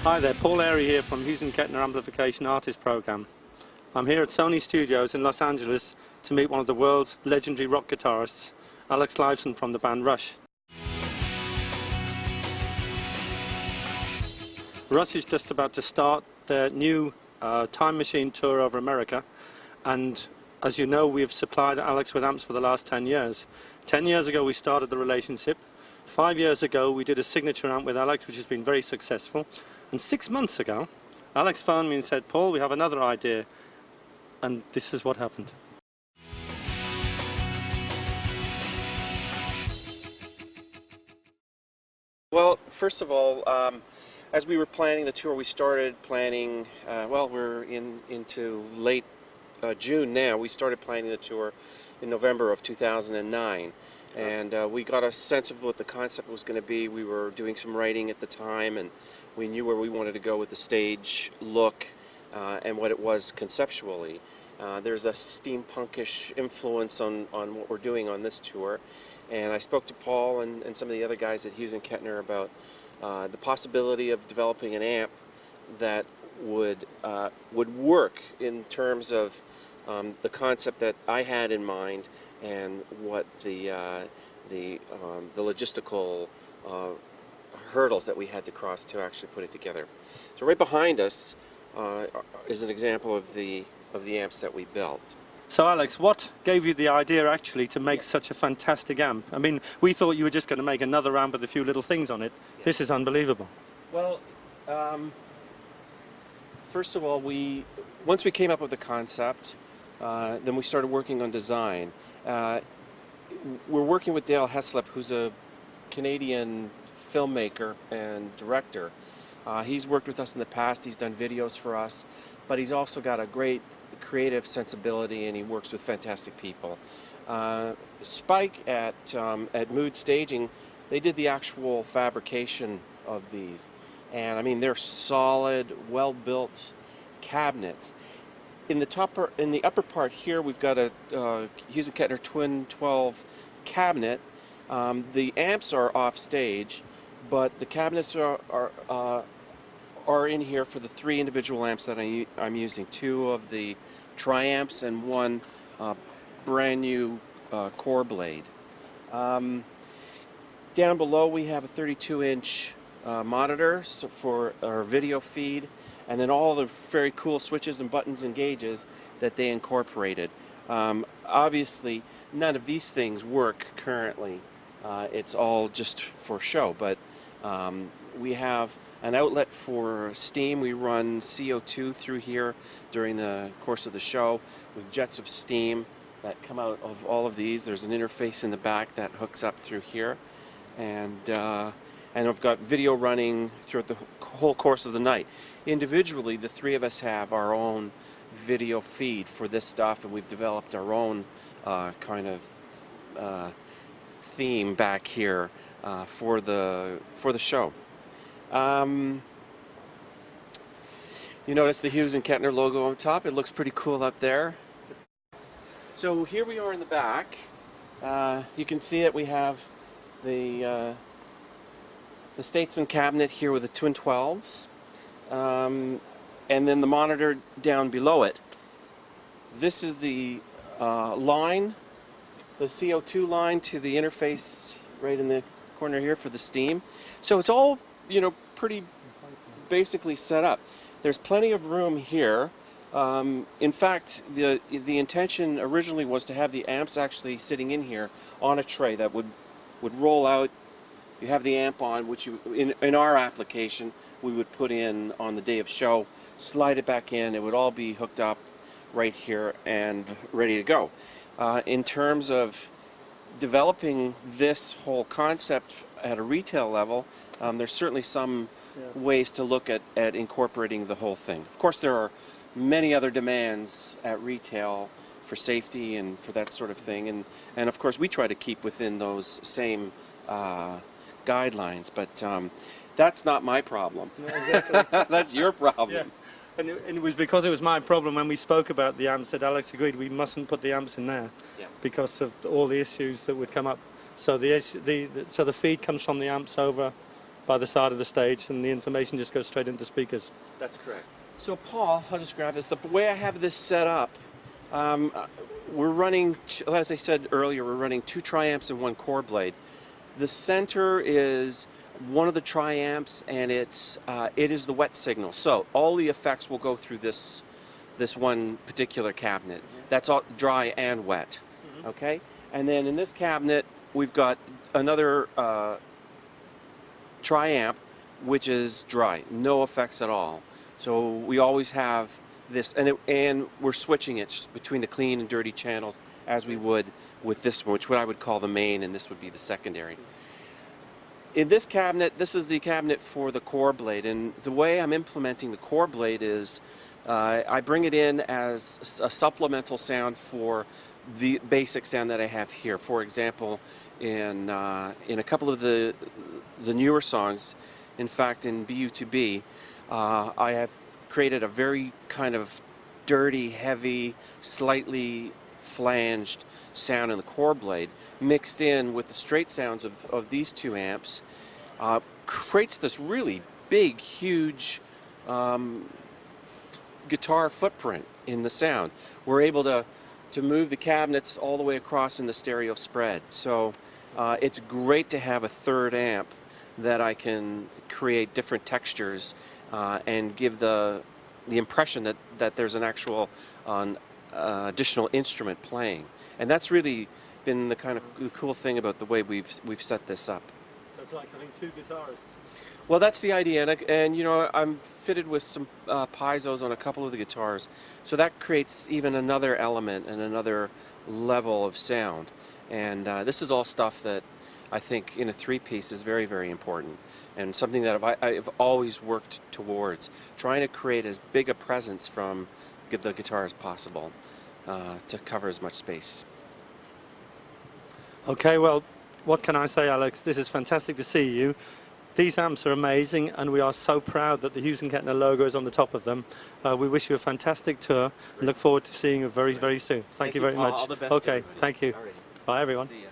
Hi there, Paul Airy here from Hughes & Kettner Amplification Artist Program. I'm here at Sony Studios in Los Angeles to meet one of the world's legendary rock guitarists, Alex Lifeson from the band Rush. Rush is just about to start their new Time Machine tour over America, and as you know, we've supplied Alex with amps for the last 10 years. 10 years ago we started the relationship. 5 years ago we did a signature amp with Alex, which has been very successful. And 6 months ago, Alex phoned me and said, "Paul, we have another idea." And this is what happened. Well, first of all, as we were planning the tour, we started planning, well, we're into late June now. We started planning the tour in November of 2009. And we got a sense of what the concept was going to be. We were doing some writing at the time, and we knew where we wanted to go with the stage look and what it was conceptually. There's a steampunkish influence on what we're doing on this tour. And I spoke to Paul and some of the other guys at Hughes & Kettner about the possibility of developing an amp that would work in terms of the concept that I had in mind and what the logistical hurdles that we had to cross to actually put it together. So right behind us is an example of the amps that we built. So Alex, what gave you the idea actually to make such a fantastic amp? I mean, we thought you were just going to make another amp with a few little things on it. Yeah. This is unbelievable. Well, first of all, once we came up with the concept, then we started working on design. We're working with Dale Heslop, who's a Canadian filmmaker and director. He's worked with us in the past. He's done videos for us, but he's also got a great creative sensibility, and he works with fantastic people. Spike at Mood Staging, they did the actual fabrication of these, and I mean, they're solid, well-built cabinets. In the upper part here, we've got a Hughes & Kettner Twin 12 cabinet. The amps are off stage, but the cabinets are in here for the 3 individual amps that I'm using. 2 of the tri-amps and 1 brand new core blade. Down below we have a 32-inch monitor for our video feed, and then all the very cool switches and buttons and gauges that they incorporated. Obviously, none of these things work currently. It's all just for show, but we have an outlet for steam. We run CO2 through here during the course of the show with jets of steam that come out of all of these. There's an interface in the back that hooks up through here, and I've got video running throughout the whole course of the night. Individually, the 3 of us have our own video feed for this stuff, and we've developed our own kind of theme back here for the show. You notice the Hughes & Kettner logo on top. It looks pretty cool up there. So here we are in the back. You can see that we have the Statesman cabinet here with the Twin 12s, and then the monitor down below it. This is the line, the CO2 line to the interface right in the corner here for the steam. So it's all, you know, pretty basically set up. There's plenty of room here. In fact, the intention originally was to have the amps actually sitting in here on a tray that would roll out. You have the amp on, which in our application we would put in on the day of show, slide it back in, it would all be hooked up right here and ready to go. In terms of developing this whole concept at a retail level, there's certainly some ways to look at incorporating the whole thing. Of course, there are many other demands at retail for safety and for that sort of thing, and of course we try to keep within those same guidelines, but that's not my problem. No, exactly. That's your problem. Yeah. And it was because it was my problem when we spoke about the amps that Alex agreed we mustn't put the amps in there, because of all the issues that would come up. So the feed comes from the amps over by the side of the stage, and the information just goes straight into speakers. That's correct. So Paul, I'll just grab this. The way I have this set up, we're running, as I said earlier, we're running 2 triamps and 1 core blade. The center is one of the triamps, and it is the wet signal. So all the effects will go through this one particular cabinet. That's all dry and wet. Okay, and then in this cabinet we've got another triamp, which is dry, no effects at all. So we always have this, and we're switching it between the clean and dirty channels as we would with this one, which I would call the main, and this would be the secondary. In this cabinet, this is the cabinet for the core blade, and the way I'm implementing the core blade is I bring it in as a supplemental sound for the basic sound that I have here. For example, in a couple of the newer songs, in fact in BU2B, I have created a very kind of dirty, heavy, slightly flanged sound in the core blade, mixed in with the straight sounds of these 2 amps, creates this really big, huge guitar footprint in the sound. We're able to move the cabinets all the way across in the stereo spread. So it's great to have a 3rd amp that I can create different textures and give the impression that there's an actual additional instrument playing. And that's really been the kind of cool thing about the way we've set this up. So it's like having 2 guitarists. Well, that's the idea, and you know, I'm fitted with some piezo's on a couple of the guitars, so that creates even another element and another level of sound. And this is all stuff that I think in a 3-piece is very, very important, and something that I've always worked towards, trying to create as big a presence from the guitar as possible to cover as much space. Okay, well, what can I say, Alex? This is fantastic to see you. These amps are amazing, and we are so proud that the Hughes & Kettner logo is on the top of them. We wish you a fantastic tour and look forward to seeing you very, very soon. Thank you very Paul. much. All the best. Okay, thank you. All right. Bye, everyone. See ya.